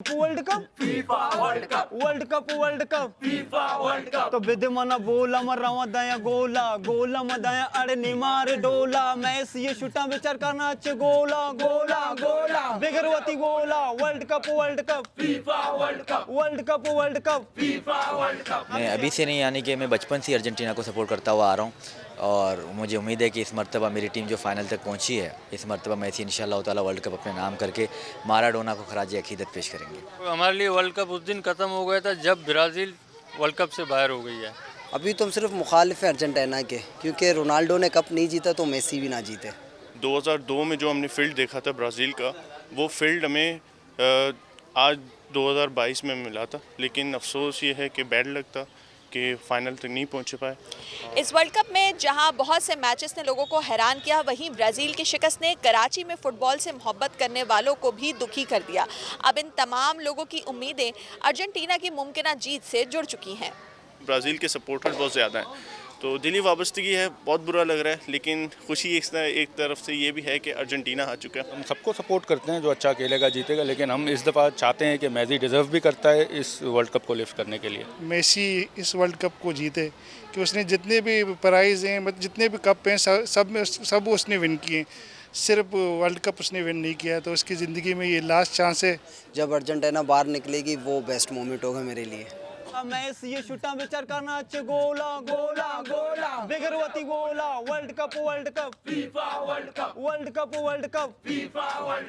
World cup FIFA world cup world cup world cup FIFA world cup तो विद्यमान बोला मरवा दया गोला गोला मदाया अड़े निमार डोला मैसी ये शूटा विचार करना अच्छे गोला गोला गोला बिगरवती गोला world cup FIFA world cup world cup FIFA world cup. मैं अभी से नहीं, यानी कि मैं बचपन से अर्जेंटीना को सपोर्ट करता हुआ आ रहा हूँ और मुझे उम्मीद है कि इस मर्तबा मेरी टीम जो फाइनल तक पहुँची है, इस मर्तबा मैसी इंशाल्लाह ताला वर्ल्ड कप अपने नाम करके माराडोना को खराज अकीदत पेश करेंगे। हमारे लिए वर्ल्ड कप उस दिन ख़त्म हो गया था जब ब्राज़ील वर्ल्ड कप से बाहर हो गई है। अभी तो हम सिर्फ मुखालिफ हैं अर्जेंटीना के, क्योंकि रोनाल्डो ने कप नहीं जीता तो मेसी भी ना जीते। 2002 में जो हमने फील्ड देखा था ब्राज़ील का, वो फील्ड हमें आज 2022 में मिला था, लेकिन अफसोस ये है कि बैड लक था कि फाइनल तक नहीं पहुंच पाए। इस वर्ल्ड कप में जहां बहुत से मैचेस ने लोगों को हैरान किया, वहीं ब्राज़ील की शिकस्त ने कराची में फुटबॉल से मोहब्बत करने वालों को भी दुखी कर दिया। अब इन तमाम लोगों की उम्मीदें अर्जेंटीना की मुमकिन जीत से जुड़ चुकी हैं। ब्राज़ील के सपोर्टर्स बहुत ज़्यादा हैं, तो दिली वाबस्तगी है, बहुत बुरा लग रहा है, लेकिन खुशी एक तरफ से ये भी है कि अर्जेंटीना हार चुका है। हम सबको सपोर्ट करते हैं, जो अच्छा खेलेगा जीतेगा, लेकिन हम इस दफ़ा चाहते हैं कि मैसी डिज़र्व भी करता है इस वर्ल्ड कप को लिफ्ट करने के लिए। मेसी इस वर्ल्ड कप को जीते कि उसने जितने भी प्राइज़ हैं, मतलब जितने भी कप हैं, सब उसने विन किए, सिर्फ वर्ल्ड कप उसने विन नहीं किया, तो उसकी ज़िंदगी में ये लास्ट चांस है। जब अर्जेंटीना बाहर निकलेगी वो बेस्ट मोमेंट होगा मेरे लिए। मैसी ये शूटा विचार करना अच्छे गोला गोला गोला बिगरवती गोला world cup FIFA world cup world cup FIFA world